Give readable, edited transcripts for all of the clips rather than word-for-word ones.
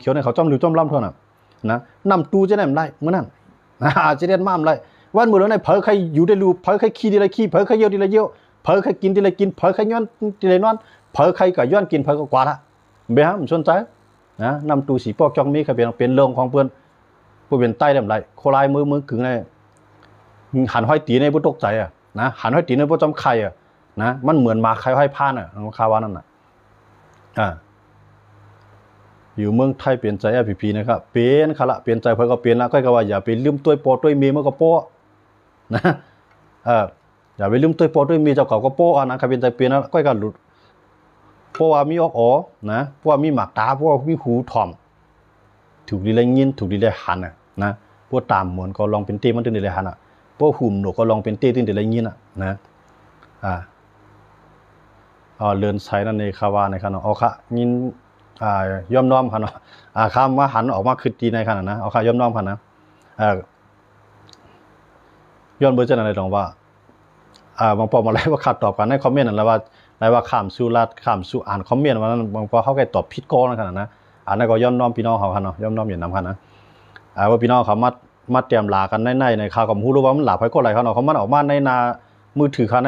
เขียวในเขาจ้อมหรือจ้อมล่ำเท่านั้นนะนำตูจะได้มันไรเมื่อนั้นจะเรียนมาอะไรวันมือแล้วในเผอใครอยู่ได้รูเผอใครขี้ดีไรขี้เผอใครเยี่ยวดีไรเยี่ยวเผอใครกินดีไรกินเผอใครย้อนดีไรนอนเผอใครก็ย้อนกินเผอก็กวาดละเบี้ยมันสนใจนะนำตูสีปอกจ้องมีใครเป็นเรื่องของเพื่อนผู้เป็นใต้ได้ไรโคลายมือกึ่งในหันห้อยตีในผู้ตกใจอ่ะนะหันห้อยตีในผู้จำใครอ่ะนะมันเหมือนมาใครห้อยผ้าน่ะของคาวานั่นน่ะอยู่เมืองไทยเปลี่ยนใจพีนะครับเปลี่ยนขละเปลี่ยนใจเพื่อก็เปลี่ยนละก็ว่าอย่าไปลืมตัวโปตัวเมียมันก็โป้นะอย่าไปลืมตัวโปตัวเมียเจ้าเขาก็โป้นะใครเปลี่ยนใจเปลี่ยนแล้วก็การหลุดเพราะว่ามีออกอ๋อนะเพราะว่ามีหมากตาเพราะว่ามีหูถ่อมถูกดีเลยยินถูกดีเลยหันนะพวกตามเหมือนก็ลองเป็นเต้มันตึงดีเลยหันพวกหุ่มหนูก็ลองเป็นเต้ตึงดีเลยยินนะเลื่อนใช้นั่นในคาวาในขณะเอาค่ะยินย่อมน้อมค่ะเนาะคำว่าหันออกมาคือดีในขณะนะเอาค่ะย่อมน้อมค่ะนะย้อนเบอร์เจนอะไรตรงว่าบางปอมาอะไรว่าขาดตอบกันในคอมเมนต์นั่นแหละว่าอะไรว่าข้ามสู่รัดข้ามสู่อ่านคอมเมนต์ว่านั้นบางปอเขาแค่ตอบผิดก้อนขนาดนะนั่นก็ย่อมน้อมพี่น้องเขาค่ะเนาะย่อมน้อมอย่างนั้นค่ะนะว่าพี่น้องเขามาเตรียมลากันในข่าวกับผู้รู้ว่ามันหลับไปก็อะไรเขาเนาะเขามันออกมาในนามือถือเขาใน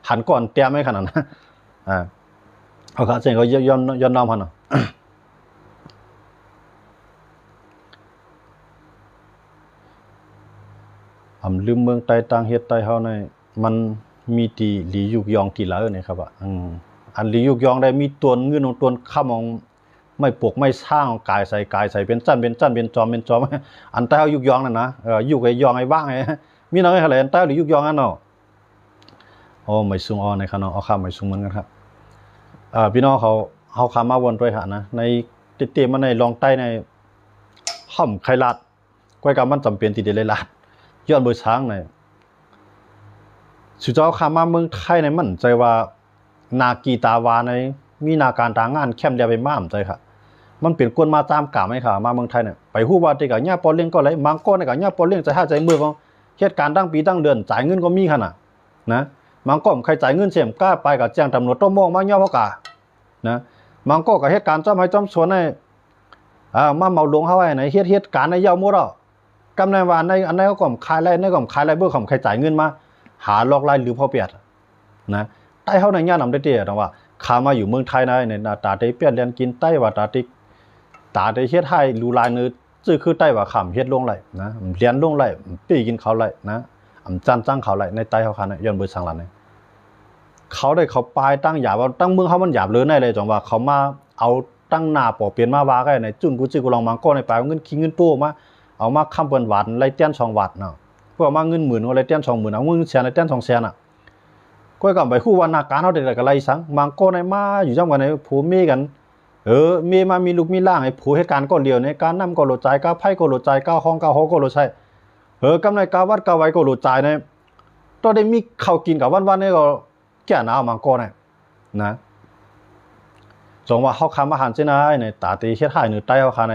หันก่อนเตรียมไม่ขนาดนั้นเขาขาเจนเขาย้อนน้อมค่ะเนาะลืมเมืองใต้ต่างเฮ็ดใต้เฮาในมันมีตีหลียุกยองตีละเนี่ยครับอันหลียุกยองได้มีตัวเงินของตัวข้ามองไม่ปกไม่สร้างกายใส่เป็นจั่นเป็นจอมอันใต้เฮายุกยองนั่นนะยุกไอ้ยองไอ้บ้างไอ้มีน้อยอะไรอันใต้หรือยุกยองอันเนาะโอ้ไม่ซุงในขณะเอาข้ามไม่ซุงเหมือนกันครับพี่น้องเขาข้ามมาวนด้วยหะนะในเต็มๆมาในลองใต้ในห่อมไข่ลาดก้อยกับมันจำเป็นที่ได้เลยลาดย้อนเบอร์ช้างในสุเจ้าข้ามาเมืองไทยในมันใจว่านากีตาวาในมีนาการต่างงานเข้มเดียวไปมากใจค่ะมันเปลี่ยนกวนมาตามกล่าวไหมค่ะมาเมืองไทยเนี่ยไปฮู้ว่าที่กับญาปอเลี้ยงก็เลยบางก้อนในกับญาปอเลี้ยงใจห้าใจมือของเหตุการณ์ตั้งปีตั้งเดือนจ่ายเงินก็มีขนาดนะบางก้อนใครจ่ายเงินเสียมกล้าไปกับแจ้งตำรวจต้มมองมาย่อพ่อกานะบางก้อนกับเหตุการณ์จอมให้จอมสวนในมาเมาหลวงเขาไว้ในเหตุการณ์ในเย้ามั่วเรากำในวานในอันไหนก็ขายไรในก็ขายไรเบื่อของใครจ่ายเงินมาหาลอกไล่หรือพ่อเปียดนะใต้เขาในย่านำได้เตี้ยแต่ว่าขามาอยู่เมืองไทยในตาได้เปียดเรียนกินใต้ว่าตาได้เฮ็ดให้รูลายเนื้อซื่อคือใต้ว่าขำเฮ็ดลงไรนะเรียนลงไรปีกินเขาไรนะจ้างเขาไรในใต้เขาคันย้อนเบอร์สังหลังเนี่ยเขาได้เขาปลายตั้งหยาบว่าตั้งเมืองเขามันหยาบเลยในเลยจังว่าเขามาเอาตั้งหน้าปอเปลี่ยนมาว่ากันในจุนกูจื้อกูลองมังก้อนในปลายเงินคิงเงินตู้มาเอามาค้ำเปินวัดไรเตี้ยน2 วัดเนาะพวกมาเงิน10,000อะไรเตี้ยน20,000เอาเงินแสนไรเตี้ยน2 แสนก็กับไปคู่วันนาการเขาเด็กๆอะไรสังมังก้อนในมาอยู่จังหวัดในผัวเมียกันเมียมามีลูกมีล่างไอ้ผัวเหตุการณ์ก็เดียวในการนำก็โหลดใจก้าวไพ่ก็โหลดใจก้าวห้องก้าวหอก็โหลดใช่กำในก้าววัดก้าวไว้ก็โหลดใจในตอนได้มีข้าวกินกับวันๆนี่ก็แก่หนาวมังก้อนนะจังว่าเขาคำอาหารเช่นไรในตาตีเฮ็ดให้หรือใต้เขาคำใน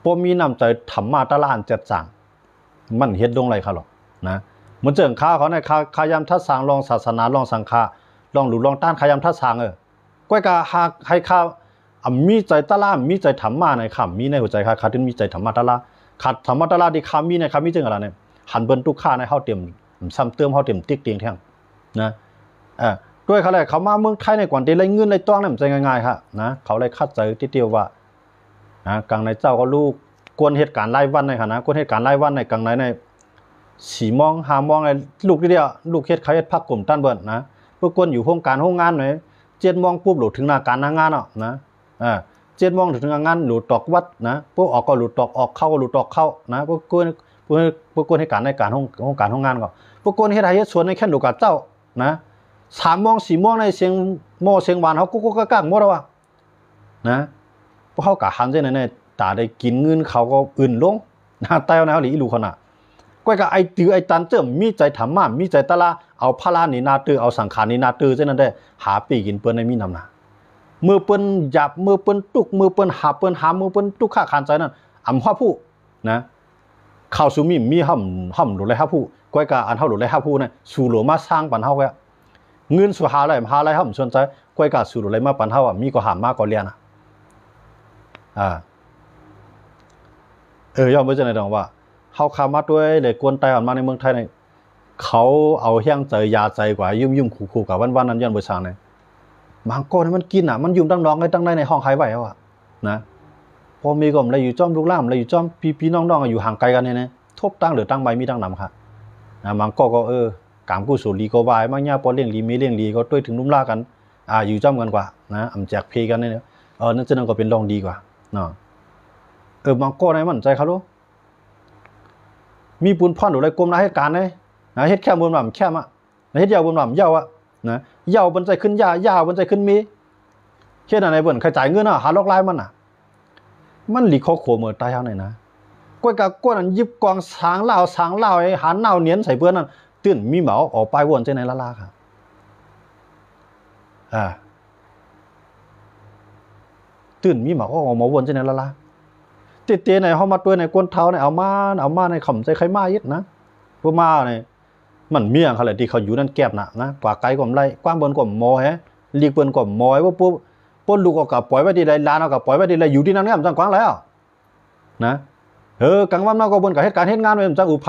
พวกมีนำใจทำมาตะลานจัดสั่งมันเฮ็ดลงไรเขาหรอกนะเหมือนเจิงข้าเขาในขายำทัดสางลองศาสนาลองสังฆาลองหลุดลองต้านขายำทัดสางก้อยกาหากให้ข้าวมีใจตะลามีใจทำมาในคำมีในหัวใจข้าขาดมีใจทำมาตะลาขาดทำมาตะลาที่คำมีในคำมีเจิงอะไรเนี่ยหันเบิ้ลตุกข้าในเขาเต็มซ้ำเติมเขาเต็มติ๊กเตียงแท่งนะด้วยเขาเลยเขามาเมืองไทยในก่อนที่ไรเงินไรต้องเนี่ยมันใจง่ายๆค่ะนะเขาเลยคัดใจที่เดียวว่ากลางในเจ้าก็ลูกกวนเหตุการณ์ไล่วันในค่ะนะกวนเหตุการณ์ไล่วันในกลางใน4 โมง5 โมงในลูกที่เดียวลูกเฮ็ดเขาเฮ็ดพักกลุ่มต้านเบิร์นนะพวกกวนอยู่ห้องการห้องงานหน่อย7 โมงปุ๊บหลุดถึงหน้าการหน้างานนะ7 โมงถึงงานหลุดตอกวัดนะพวกออกก็หลุดตอกออกเข้าก็หลุดตอกเข้านะพวกกวนให้การในการห้องการห้องงานก็พวกกวนเฮ็ดให้เฮ็ดสวนในแค่ลูกกับเจ้านะ3 โมง 4 โมงในเสียงโมเสียงหวานเขากุ๊กกักหมดแล้ววะนะพวกเขากะหันใจในตาได้กินเงินเขาก็อื่นลงนะแต่เอาแนวหลีลูกคนน่ะก้อยกับไอตือไอตันเจิมมีใจทำมามีใจตะลาเอาพลานี่นาตือเอาสังขารนี่นาตือเช่นนั้นได้หาปีกินเปิ้นในมีนำนะมือเปิ้นหยับมือเปิ้นตุกมือเปิ้นหาเปิ้นหามือเปิ้นตุกข้าขานใจนั่นอำว่าผู้นะข้าวสุมีห่ำหลุดเลยฮะผู้ก้อยกับอันเท่าหลุดเลยฮะผู้นะสู่หลวมาสร้างปันเท่าแกเงินสุหาอะไรห่ำสนใจก้อยกับสู่หลุดเลยมาปันเท่ามีก็หามากก็เรียนนะ ย่อมไม่ใช่ในตรงว่าเขาคามาด้วยเลยกวนไตออกมาในเมืองไทยเนี่ยเขาเอาเฮี้ยงใจยาใจกว่ายุ่มขู่กับวันนั้นย้อนเบอร์สางเนี่ยบางก้อนมันกินมันยุ่มตั้งน้องไอ้ตั้งได้ในห้องหายไหวแล้วนะพอมีก็มันเลยอยู่จ้อมลูกล่ามเลยอยู่จ้อมพี่น้องอยู่ห่างไกลกันเนี่ยทบตั้งหรือตั้งใบมีตั้งนำค่ะนะบางก็กามกู้สูรีก็วายมากเนี่ยพอเลี้ยงลีมีเลี้ยงลีก็ด้วยถึงนุ่มล่ากันอยู่จ้อมกันกว่านะอำแจกเพกันเนี่ยนั่นจะนั่นก็เป็นรองดีกว่าเนาะบางก้อนไหนมันใจเขาลูกมีปูนพ่อนหรืออะไรกลมนะเหตุการณ์เลยนะเหตุแค่บนหล่ำแค่มาเฮ็ดยาวบนหล่ำยาวนะยาวบนใจขึ้นยาวบนใจขึ้นมีเฮ็ดอะไรเบิ่นใครจ่ายเงินหาลอกลายมันหลีคอโขมือตายเฮาหน่อยนะก้อยกะก้นอันยิบกองสางเหล้าไอ้หาเน่าเนียนใส่เพื่อนนั่นตื่นมีเหมาออกไปวนใจไหนละค่ะตื่นมีเหมาออกมาวนใจไหนละเตะๆไหนเฮามาตัวในก้นเท้าในเอามาในขำใจใครมายึดนะพวกมาเนี่ยมันเมี่ยงเขาเลยที่เขาอยู่นั่นแก็บนะกว่าไกลกว่าไรกว้างเบิ่นกว่าหมอแฮะลีกเบิ่นกว่าหมอไอ้ว่าปุ๊บลูกเอากับปล่อยไว้ที่ใดลานเอากับปล่อยไว้ที่ใดอยู่ที่นั่นเนี่ยมันจังกว้างแล้วนะกลางวันมาก็เบิ่นกับเหตุการณ์เฮ็ดงานไว้มันจังอุเพ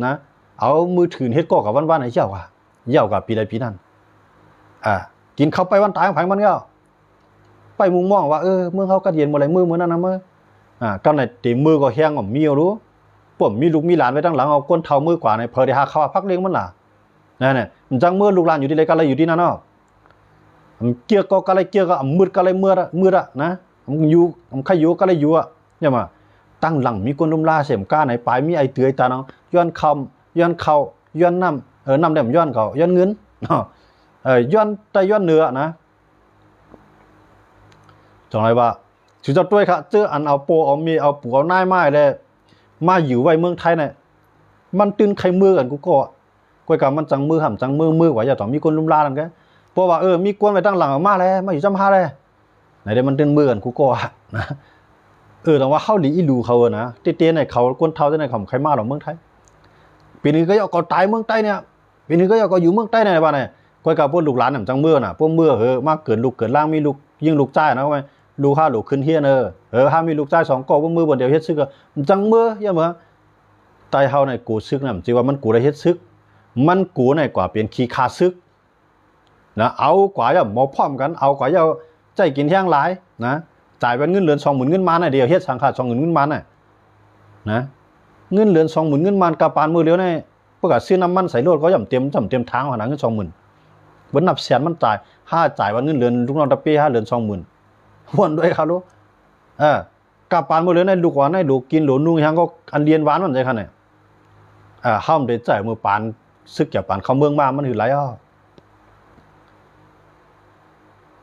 นะเอามือถือเฮ็ดก็กับวันๆให้เจ้ากับปีใดปีนั้นกินเข้าไปวันตายของไผมันก็ไปมุงมองว่าเมื่อเขาก็เย็นบ่ไรมื้อนั้นนะมื้อกำไหนตีมือก็แห้งอ่ะมีรู้ผมมีลูกมีหลานไว้ตั้งหลังเอาก้นเท้ามือกว่าในเพอได้หาข้าวพักเลี้ยงมันล่ะเนี่ยมันจังมือลูกหลานอยู่ที่ไรก็อะไรอยู่ที่นั่นเนาะเกี่ยวก็อะไรเกี่ยวก็มืดก็อะไรมืดนะมันอยู่มันใครอยู่ก็อะไรอยู่เนี่ยมาตั้งหลังมีก้นลุ่มล่าเสียมก้าไหนปลายมีไอเตือยตาน้องย้อนคำย้อนเข่าย้อนน้ำน้ำแดมย้อนเขาย้อนเงินย้อนใจย้อนเนื้อนะจังไรว่าถือจะด้วยครับเจออันเอาโปเอามีเอาปูเอาหน้าไม้เลยมาอยู่ไว้เมืองไทยเนี่ยมันตื่นใครมือกันกูก็ก้อยกับมันจังมือห่ำจังมือว่าอย่าต้องมีคนลุ่มล่ากันแกเพราะว่ามีกวนไปตั้งหลังมาแล้วมาอยู่จำฮาเลยไหนได้มันตื่นมือกันกูก็นะแต่ว่าเข้าหลีอีลูเขานะเตี้ยๆในเขากวนเท้าจะในของใครมาหรอเมืองไทยปีนี้ก็อยากก็ตายเมืองใต้เนี่ยปีนี้ก็อยากก็อยู่เมืองใต้เนี่ยบ้านเนี่ยก้อยกับพวกลูกหลานห่ำจังมือน่ะพวกมือมากเกินลูกเกินล่างมีลูกยิ่งลูกจ้านะว่าลูกห้าลูกขึ้นเฮียนห้ามีลูกจ้า2 กว่ามือบนเดียวเฮ็ดซึกจังมือยังเหมือไตเฮาในกูซึกน่ะจิว่ามันกูได้เฮ็ดซึกมันกูในกว่าเป็นขี้คาซึกนะเอากว่าอย่าหมอพร้อมกันเอากว่าอย่าใจกินแห้งหลายนะจ่ายเป็นเงินเหลือน 20,000 เงินมาน่ะเดียวเฮ็ดสังฆา 20,000 เงินมาน่ะนะเงินเหลือน 20,000 เงินมากะปานมือเดียวนี่พวกก็ซื้อน้ำมันใส่รถก็ย่ำเต็มทางหาเงิน 20,000เบิ่นนับแสนมันจ่ายว่าเงินเหลือนลูกน้องตะเป้5เหลือน 20,000วนด้วยครับลูกกะปานมือเดียวในลูกว่าในลูกกินหลูนุ่งหยังก็อันเรียนหวานมันใจคั่นน่ะห้ามได้จ่ายมือปานซึกอย่าปานเข้าเมืองมามันหือหลาย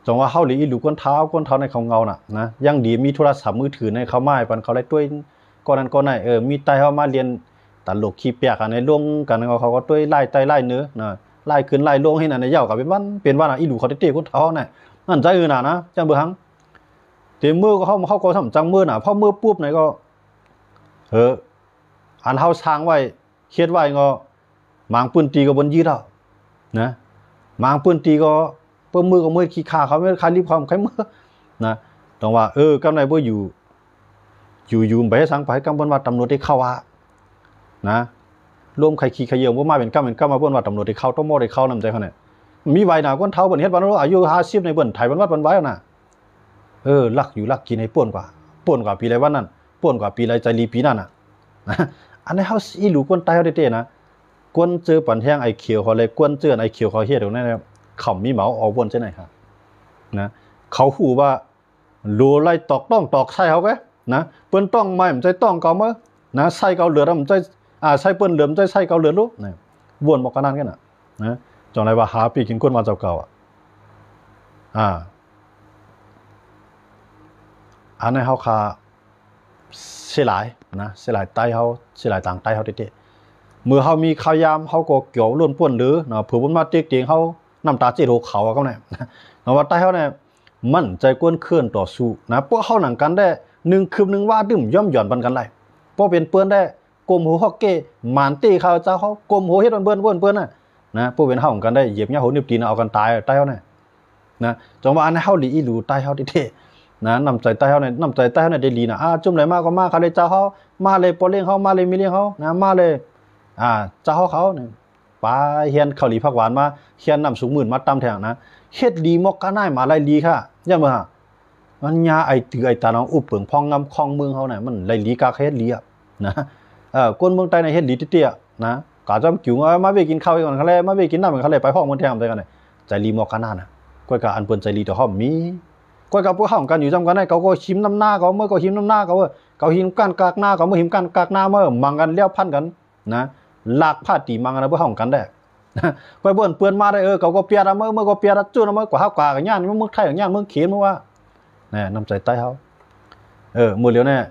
จังว่าเฮาหลีอีลูกก้นเท้าในเขาเงาน่ะนะยังดีมีโทรศัพท์มือถือในเขาไม้ปันเขาได้ด้วยก่อนนั้นก่อนไหนมีไตเฮามาเรียนตลกขี้เปียกในร่วมกันเขาก็ด้วยไล่ไตไล่เนื้อนะไล่ขึ้นไล่ลงให้นั่นในยาวกับเป็นว่าอีลูกเขาได้เตะก้นเท้าน่ะนั่นใจน่ะนะจังเบิ่งเต็มมือก็เขาก็ทำจังมือน่ะพอมือปุ๊บไหนก็อันเฮาสร้างไว้เฮ็ดไว้ก็หมางปืนตีก็บนยีดอ่ะนะหมางปืนตีก็เปิ้มมือก็มือขี้ขาเขาไม่คารีบความใครมือนะต้องว่ากำไรบ่อยู่ไปสังไปกำบนว่าตำรวจได้เข้านะรวมใครขี้ขยงบ่มาเป็นกำมาเปิ้นว่าตำรวจได้เข้าต้องบ่ได้เข้านำใจเขาเนี่ยมีใบหน้าคนเฒ่าเปิ้นเฮ็ดว่าอายุ50ในเปิ้นไทยเปิ้นวัดเปิ้นไว้น่ะลักอยู่ลักกินให้ป่วนกว่าปีไรวันนั้นป่วนกว่าปีไรใจรีปีนั้นน่ะอันนี้เฮาอีหลูคนใต้เฮาได้นะกวนเจอปันแห้งไอ้เขียวเขาเลยกวนเจอไอ้เขียวเขาเฮ็ดตรงนั้นเขามีเหมาออกวนจังไหนครับนะเขาฮู้ว่าโลไล่ตอกใส่เขาแกนะเปิ้นต้องไม้มันใจต้องเก่ามื้อนะใส่เก่าเหลือแล้วมันใจใส่เปิ้นเหลือมใจใส่เก่าเหลือลูกนี่วนบอกกันนั่นกันน่ะนะจังได๋ว่าหาปีกินคนมาเจ้าเก่าอันนี้เฮาคาเสียหลายนะเสียหลายใต้เฮาเสียหลายต่างใต้เฮาเด้เมื่อเฮามีข้าวยามเฮาก็เกี่ยวล้วนป่วนหรือเนาะเผื่อบ่มาเตียงเฮาน้ำตาเจ็ดโหเขาก็เนี่ยเนาะว่าใต้เฮาเนี่ยมั่นใจกวนเคลื่อนต่อสู้นะพวกเฮาหนังกันได้1คืบ1ว่าดึ้มย่อมหย่อนปันกันไล่พอเป็นเปิ้นได้กลมหูฮอกเก้หมานตี้ข้าวเจ้าเฮากลมหูเฮ็ดเปิ้นน่ะนะพวกเป็นเฮากันได้เหยียบหญ้าโหนิบตีนเอากันตายใต้เฮาเนี่ยนะจังว่าอันเฮาหลีอีหลูใต้เฮาเด้ นะนำใจใต้เขาในนำใจใต้เขาในเดลีนะจุ่มไหนมาก็มาเขาเลยเจ้าเขามาเลยปอเลี้ยงเขามาเลยมีเลี้ยงเขานะมาเลยเจ้าเขาเนี่ยป้าเฮียนเกาหลีผักหวานมาเฮียนนำสูงหมื่นมาตำแทงนะเฮ็ดดีมอกกันได้มาไรดีค่ะย่ามามันยาไอตือไอตาน้องอุบเปิงพองงำคองเมืองเขาเนี่ยมันไรลีกาเฮ็ดลีอ่ะนะคนเมืองใต้ในเฮ็ดลีเตี้ยนะกาจอมกิ่วมาไปกินข้าวก่อนเขาเลยมาไปกินน้ำเหมือนเขาเลยไปห้องมันแทงไปกันเลยใจลีมอกกันน่ะก็กะอันเปิ้นใจลีต่อห้อมมีก็กับพวกเขากันอยู่จำกันได้เขาก็ชิมน้ำหน้าเขาเมื่อก็ชิมน้ำหน้าเขาหิมกันกากหน้าเขาเมื่อหิมกันกากหน้าเมื่อมังกันเลี้ยวพันกันนะลากผ้าตีมังกันพวกเขากันได้ไปเปิ้นเปื้อนมาได้เขาก็เปียดเมื่อก็เปียดจุ้นเมื่อกว่าห้ากว่ากันย่านเมื่อไทยอย่างย่านเมื่อเขียนเมื่อว่าเนี่ยน้ำใจใต้เขามือเหลียวเนี่ย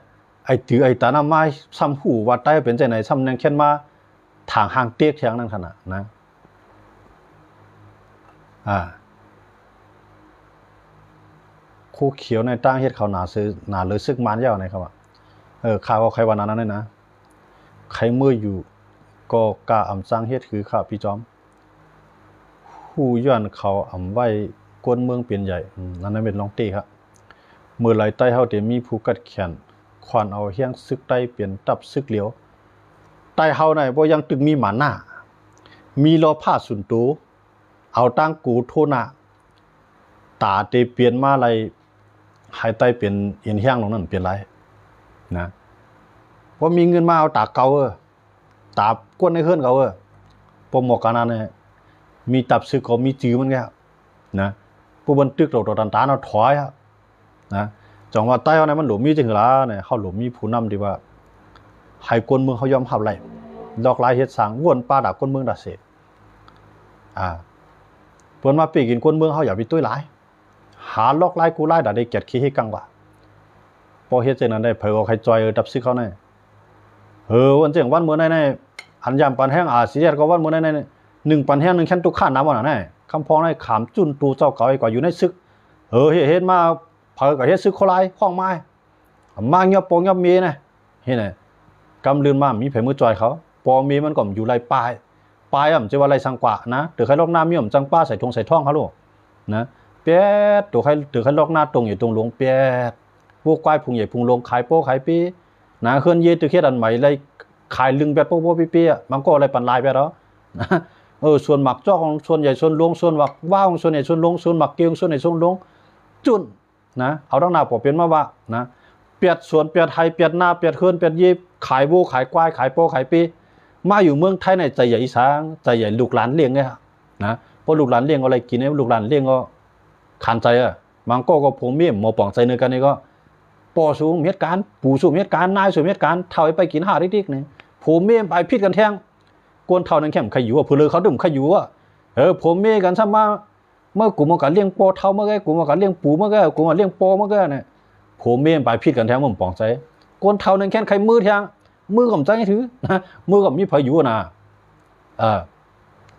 ไอถือไอตาหน้าไม้ซ้ำหูว่าใต้เป็นใจไหนซ้ำแนงเขียนมาทางห่างเตี้ยแข็งนั่นขนาดนะคู่เขียวในตั้งเฮ็ดเขาหนาซื้อหนาเลยซึกมันยาวนะครับว่าข่าวก็ใครวันนั้นนะใครเมื่ออยู่ก็กล้าอำจังเฮ็ดคือข้าพี่จอมผู้ย้อนเขาอำไว้กวนเมืองเปลี่ยนใหญ่นั่นเป็นลองตีครับเมื่อไหลใต้เฮาเดี๋ยวมีผู้กัดแขนควันเอาเฮียงซึกใต้เปลี่ยนตับซึกเหลียวใต้เฮาไหนบ่ยังตึงมีหมาหน้ามีล้อผ้าสุนตูเอาตั้งกูโทนะตาเตเปลี่ยนมาอะไรหายใต้เปลี่ยนเอียนเฮียงลงนั่นเปลี่ยนไรนะว่ามีเงินมาเอาตาเก่าตาก้นในเฮือนเขาปมหมอกกันนั่นเนี่ยมีตับซึกเขามีจื้อมันแก่นะผู้บันทึกเราตันตาเราถอยนะจังว่าใต้เอาไหนมันหลุมมีจริงหรือเนี่ยเขาหลุมมีผู้นำดีว่าให้คนเมืองเขายอมหับไหลดอกลายเฮ็ดสางวนป้าดักคนเมืองดัดเสเพิ่นมาปีกินคนเมืองเขาอย่าไปตุ้ยหลายหาลอกลายกูไล่ดัดได้เกียรติขี้ให้กังว่าพอเฮ็ดจังนั้นได้เผยเอาใครจอยดับซึกเขาแน่วันเจียงวันเมื่อไหนอันยามปันแห้งสิเรียกก็วันเมื่อไหน1ปันแห้ง1แค่นตุกข้านน้ำวันน่ะคำพ้องได้ขามจุนตูเจ้าเก่าอีกว่าอยู่ในซึกเฮ็ดมาเผยก็เฮ็ดซึกเขาหลายข้องไม้มาเงียบปองเงียบมีนะเฮ็ดน่ะกำลืนมามีไผมือจอยเขาปอมีมันก็อยู่ไรปลายจะว่าไรสังกว่านะถือใครลอกหน้ามีจังป้าใส่ทงใส่ท่องเขาลูกนะเปี๊ยดตัวใครถือใครลอกหน้าตรงอยู่ตรงหลวงเปี๊ยดพวกควายพุงใหญ่พุงลงขายโป้ขายปีนะเคลื่อนเยตือเคียดอันใหม่เลยขายลึงแบบโป้ปีมันก็อะไรปั่นลายไปแล้วส่วนหมักจ้องส่วนใหญ่ส่วนลงส่วนหมักว่าวส่วนใหญ่ส่วนลงส่วนหมักเกียงส่วนใหญ่ส่วนลงจุนนะเอาตั้งหน้าปอเปลี่ยนมาว่านะเปียดส่วนเปียดไทยเปียดหน้าเปียดเคลื่อนเปียดยีขายโบ้ขายควายขายโป้ขายปีมาอยู่เมืองไทยในใจใหญ่อีสานใจใหญ่ลูกหลานเลี้ยงเนี่ยนะเพราะลูกหลานเลี้ยงอะไรกินเนี่ยลูกหลานเลี้ยงก็ขันใจมังก็ผมเมี่ยมหมอป่องใจเนื้อกันนี่ก็ปอสูงเม็ดการปู่สูงเม็ดการนายสูงเม็ดการเท่าไปกิน5ดิ๊กนี่ผมเมี่ยมไปพิษกันแทงกวนเท่านั้นแค่ใครอยู่เพื่อเลยเขาดื่มใครอยู่ผมเมี่ยกันซะมาเมื่อกูมาการเลี้ยงปอเท่าเมื่อไงกูมาการเลี้ยงปู่เมื่อไงกูมาเลี้ยงปอเมื่อไงเนี่ยผมเมี่ยมไปพิษกันแทงผมป่องใจกวนเท่านั้นแค่ใครมือแทงมือกับใจถือนะมือกับมีพายุนะ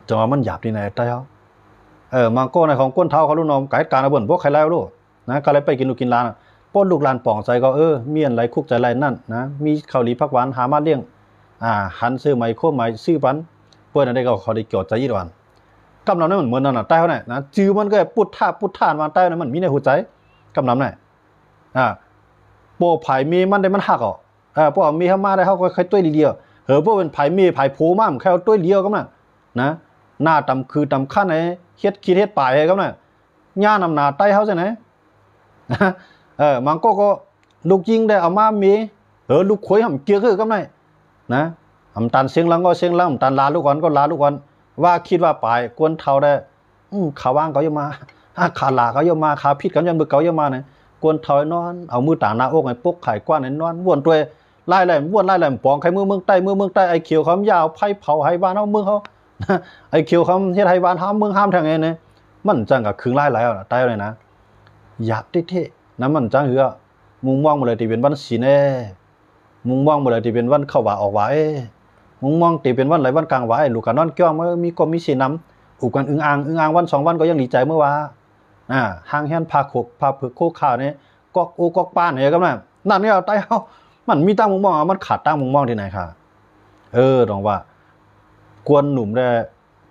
จังหวะมันหยาบที่ไหนใต้เขามังโก้ในของก้นเท้าเขาลูกน้องไก่การเอาบ่นพวกใครแล้วลูกนะก็เลยไปกินลูกกินร้านป้นลูกหลานป่องใจก็เมียนไหลคุกใจไหลนั่นนะมีเกาหลีผักหวานหามาเลี้ยงหันซื้อไม้โค้ไม้ซื้อปันเพื่อนอะไรก็เขาได้เกี่ยวใจยี่วันกำลังนั้นเหมือนนั่นน่ะใต้เขาเนี่ยนะจื้อมันก็ปุดท่ามาใต้นั้นมันมีในหัวใจกำลังนั่นโปไผ่มีมันได้มันหักพวกมีเข้ามาได้เขาก็ค่อยตุ้ยเดียวพวกเป็นไผ่มีไผ่โผมั่มแค่ตุ้ยเดียวก็น่ะนะหน้าต่ำคือต่ำขั้นไหนเฮ็ดคิดเฮ็ดป่ายก็น่ะย่านำหนาใต้เขาใช่ไหมมันก็ลูกยิงได้เอามามีลูกขวยหำเกียร์คือก็น่ะนะหำตันเสียงลังก็เสียงลังหำตันลาลูกก่อนก็ลาลูกก่อนว่าคิดว่าป่ายกวนเท่าได้ขาว่างเขาจะมาขาหลาเขาจะมาขาพิษกันยันบึกเขาจะมาเนี่ยกวนถอยนอนเอามือต่างหน้าอกไอ้ปกไข่กว้านไอ้นอนวนตัวไล่วนไล่ปองไข่มือเมืองใต้ไอ้เขียวเขายาวไผ่เผาไห้บ้านเขาเมืองเขาไอ้เขียวเขาเฮ็ดไห้บ้านเขาเมืองห้ามทางไงเนี่ยมันจังกับคึงไล่ไหลอ่ะใต้เลยนะหยาบเท่ๆนั้นมันจังเหือมุงมองมาเลยที่เป็นวันศีลมุงมองมาเลยที่เป็นวันเข้าว่าออกว่ามุงมองที่เป็นวันไหลวันกลางว่าลูกกันนอนเกี้ยวมันมีก็มีสีน้ำอุกันอึงอ่างวัน2 วันก็ยังดีใจเมื่อวานหางแฮนพาผึกโคข่าวนี่กอกป้านเนี่ยก็นั่นเนี่ยใต้เขามันมีตั้งมุมมองมันขาดตั้งมุมมองที่ไหนค่ะตรงว่ากวนหนุ่มได้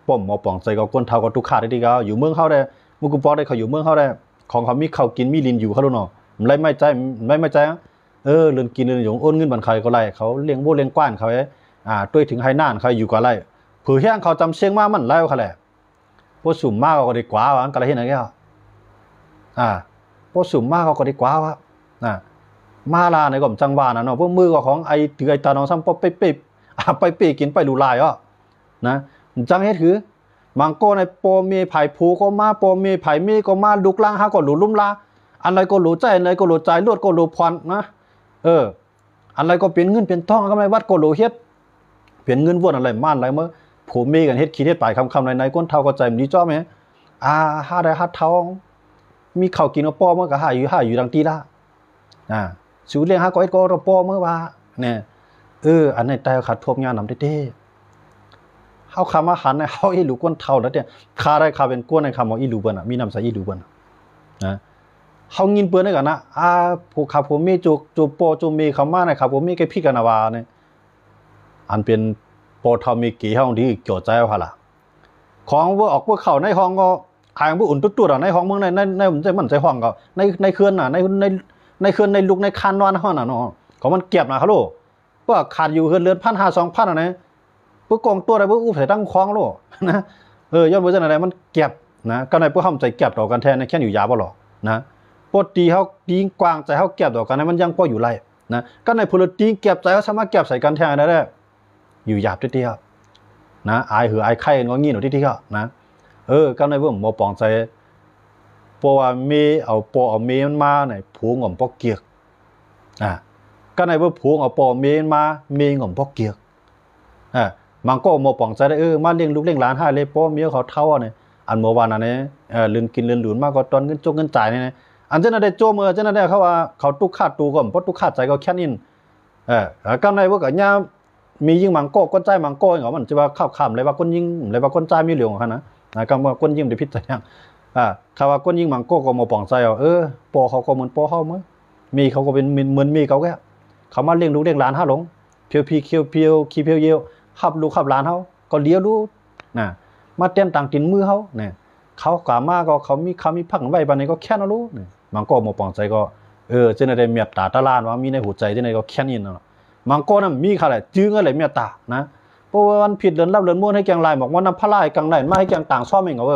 ป้อมหมอป่องใจก็กวนเท่าก็ทุกขาดได้ดีก็อยู่เมืองเขาได้มุกุปอได้เขาอยู่เมืองเขาได้ของเขามีเขากินมีลินอยู่เขาดูเนาะ ไม่ใจไม่ใจเรื่องกินเรื่องหยงโอนเงินบันใครก็ไรเขาเลี้ยงโบเลี้ยงกว้านเขาด้วยถึงให้น่านเขาอยู่ก็ไรผือแห้งเขาจำเชียงมามันแล้วเขาแหละพวกสุ่มมากก็ดีกว่าวะกันอะไรเห็นไหนแกพวกสุ่มมากก็ดีกว่าวะมาลาในกรมจังหวะนะเนาะพวกมือของไอถือไอตาน้องซ้ำไปกินไปดูลายนะจังเฮ็ดคือมังโก้ในโปมีไผ่ผูก็มาโปมีไผ่มีก็มาลุกล่างฮะก็หลุลุ่มลาอะไรก็หลุใจอะไรก็หลุใจลวดก็หลุพรนะอะไรก็เปลี่ยนเงินเปลี่ยนทองก็ไม่วัดก็หลุเฮ็ดเปลี่ยนเงินวนอะไรม่านอะไรเมื่อผูมีกันเฮ็ดคิดเฮ็ดไปคำในก้นเท่าก็ใจมันดีจ้อไหมหาได้หาเท่ามีข้าวกินก็ป้อเมื่อก็หาอยู่ดังตีละสูเลี้ยงหาก็ไอ้ก็รป้อเมื่อว่าเนี่ยอันในแต่ขาดทบงานนำเด้เขาคำอาหารในเขาอีหลูก้นเท่าแล้วเนี่ยคาได้คาเป็นก้นในคำว่าอีหลูเบิ้ลมีน้ำใสอีหลูเบิ้ลนะเขายินเปิ้ลได้กันนะผู้ขับผมมีจูโปจูมีคำว่าในขับผมมีแกพี่กันนาวาเนี่ยอันเป็นโปรทอมีกี่ห้องที่เกี่ยวใจเอาค่ะล่ะของว่าออกว่าเข่าในห้องก็ขายว่าอุ่นตุ๊ดๆในห้องเมืองในมันใจห้องก็ในเคลื่อนในเคลื่อนในลุกในคานนอนห้องน่ะเนาะของมันเก็บนะเขาลูกว่าขาดอยู่เรือน1,500-2,000อะไรปุ๊กกองตัวอะไรปุ๊กใส่ตั้งคล้องโลนะย้อนเวอร์ชันอะไรมันเก็บนะก็ในปุ๊กห้ามใจเก็บต่อกันแทนในแค่อยู่ยาบ่หรอนะปกติเขาตีกว้างใจเขาเก็บต่อกันมันยังพออยู่ไรนะก็ในพลตีเก็บใจเขาสามารถเก็บใส่กันแทนได้อยู่หยาบทีเดียวนะอายหืออายไข่งองี้หนูทีเดียวนะก็ในเรื่องหมอปองใจเพราะว่ามีเอาปอเอาเมมันมาในผูงอมปอกเกียกก็ในเรื่องผูงเอาปอเมมาเมงอมปอกเกียกมันก็มาปองใจได้มาเลี้ยงลูกเลี้ยงหลานให้เลยป้อเมียเขาเท่าเนี่ยอันเมื่อวานอันนี้ลืนกินลืนหลุนมากก็ตอนเงินจงเงินจ่ายเนี่ยอันเจ้าหน้าได้โจมเจ้าหน้าได้เขาว่าเขาตุกขาดตูก่อนเพราะตุกขาดใจก็แค่นินก็ในว่ากับย่ามียิ่งมังโก้ก้นใจมังโก้เหรอมันจะว่าข้าวขำเลยว่าก้นยิ่งเลยว่าก้นใจมีเหลืองของเขานะก็ว่าก้นยิ่งได้พิจารณาถ้าว่าก้นยิ่งมังโก้ก็มาปองใจปอเขาก็เหมือนปอเขาเมื่อมีเขาก็เป็นเหมือนมีเขาแค่เขามาเลี้ยงลูกเลี้ยงหลานห้าหลงเพียวเคียวเพียวขี้เพียวเยี่ยวขับลูกขับหลานเขาก็เลี้ยวลูกมาเต็มต่างตินมือเขาเนี่ยเขากามาก็เขามีพักไว้ปานนี้ก็แค่นั้นลูกเนี่ยมังโก้มาปองใจก็เจนได้เมียตาตะลานว่ามีในหัวใจเจนได้ก็แค่นี้เนาะมังโก้นั้นมีค่ะแหละจื้ออะไรเมียตานะเพราะว่าวันผิดเดินรับเดินม้วนให้แกงลายบอกว่าน้ำพะลายกังไหนมาให้แกงต่างซ่อมเองเอา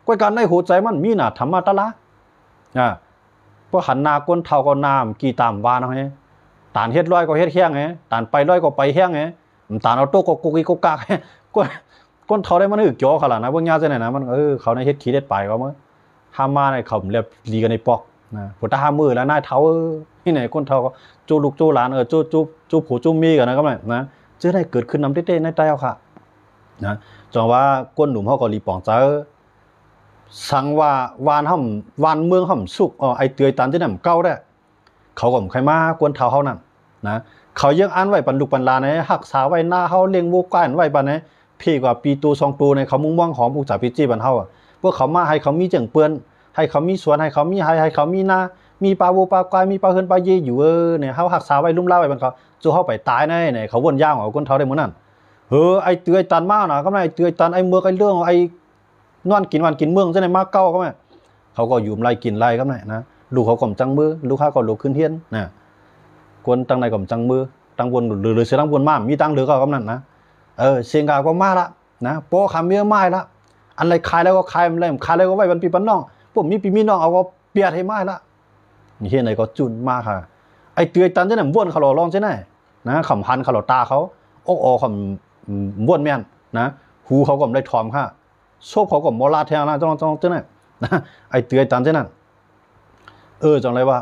ก้อยการในหัวใจมันมีหนาธรรมะตะละเพราะหันนาก้นเท่าก็น้ำกี่ตามวานเอาไงตานเฮ็ดร้อยก็เฮ็ดแห้งไงตานไปร้อยก็ไปแห้งไงตานเอาโต๊ะก็กุกกากก้นเท่าได้มันจ่อขนาดนะพวกญาติไหนนะมันเขาในเฮ็ดขี้เด็ดไปก็มั้งห้ามมาในเขาเรียบดีกันในปอกนะพุทธห้ามือแล้วนายเท้าที่ไหนก้นเท่าก็จูลูกจูหลานจูผูจูมีกันนะก็ไม่นะเจอได้เกิดขึ้นนำเต้ๆในใจเอาค่ะนะจองว่าก้นหนุ่มเขาก็รีปองเจอสั่งว่าวานเมืองห่ำสุกไอเตยตันที่นั่นเก้าได้เขาก็ใครมากวนเท้าเขานั่นนะเขายังอันไว้ปันลูกปันลาในหักษาไว้หน้าเขาเลี้ยงวัวก้านไว้ปันในพี่กว่าปีตู2 ตูในเขามุ่งมั่งของผู้จ่าพิจิบันเฮาพวกเขามาให้เขามีเจิงเปื้อนให้เขามีสวนให้เขามีให้เขามีนามีปลาวัวปลากวายมีปลาเฮินปลาเย่อยู่เนี่ยเขาหักษาไว้ลุ่มล่าไว้บันเขาจู่เขาไปตายในเนี่ยเขาวนย่างเอาก้นเท้าได้หมดนั่นไอเตยตันมากนะก็ไม่ไอเตยตันไอเมืองไอเรื่องไอนอนกินวันกินเมืองจะในมาเก้าก็ไม่เขาก็อยู่ไรกินไรก็ไม่นะลูกเขาก่อมจังมือลูกค้าก็ลูกขึ้นเทียนนะคนตั้งในก่อมจังมือตั้งบนหรือเสียตั้งบนมามีตั้งหรือก็กำนันนะเสียงกาก็มาละนะโป้คำเมียไม่ละอะไรขายแล้วก็ขายอะไรขายแล้วก็ไว้บรรพีปันน้องผมมีปีมีน้องเอาก็เปียดให้ไม่ละนี่เฮียไหนก็จุนมากค่ะไอเตยตันจะไหนวนเขาหล่อลองใช่ไหมนะขำพันเขาหล่อตาเขาอกขำวนแม่นนะหูเขาก็ได้ทอมค่ะโชคเขาก็มอลาแทงนะจ้องเจ้าไหนนะไอเตยตันใช่นั่นจังไรว่า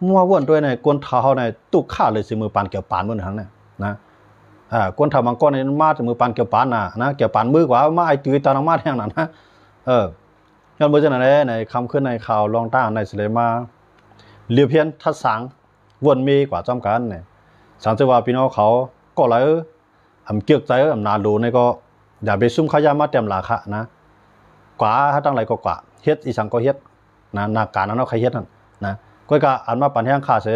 มัววนด้วยในก้นเท้าในตุกข้าเลยสิมือปานเกี่ยวปานบนทั้งเนี่ยนะก้นเท้ามังกรในมาถึงมือปานเกี่ยวปานนะเกี่ยวปานมือกว่ามาไอตือตาลังมาแทงนั่นนะย้อนเมื่อเจ้าไหนในคำขึ้นในข่าวลองต้านในสิเลมาเลียเพียนทัดสังวนมีกว่าจำกันเนี่ยสังเกตว่าพี่น้องเขาก็เลยเกี่ยวใจนาดูในก็อย่าไปซุ่มขยามาเต็มหลาคะนะกว่าถ้าตั้งไรก็กว่าเฮ็ดอีสังก็เฮ็ดนะนาการนั้นเขาเฮ็ดนั่นนะก็ก็อันมาปันแห้งขาเส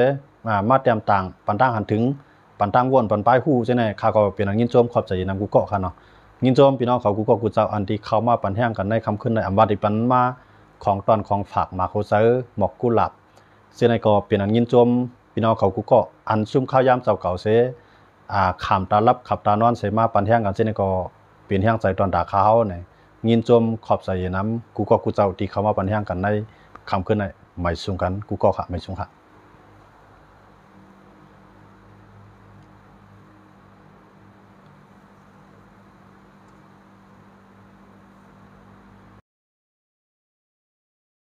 มาเตรียมต่างปันตั้งหันถึงปันตั้งวนปันป้ายหู้ใช่ไหมข้าก็เป็นยินโจมขอบใจนำกูเกาะค่ะเนาะยินโจมพี่น้องเขากูเกาะกูเจ้าอันที่เขามาปันแห้งกันในคำขึ้นในอัมบาติปันมาของตอนของฝากมาโคเซอร์หมอกกุหลาบ เสียในก็เป็นอันยินจมพี่น้องเขากูก็อันซุ่มข้าวยามเจ้าเก่าเสขามตาลับขับตานอนเสมาปันแห้งกันเสียในก็เป็นแห้งใจตอนด่าเขาเนี่ยยินจมขอบใส่น้ำกูก็กูเจ้าตีเขามาปันแห้งกันในคำขึ้นในไม่สูงกันกูก็ค่ะไม่สูงค่ะ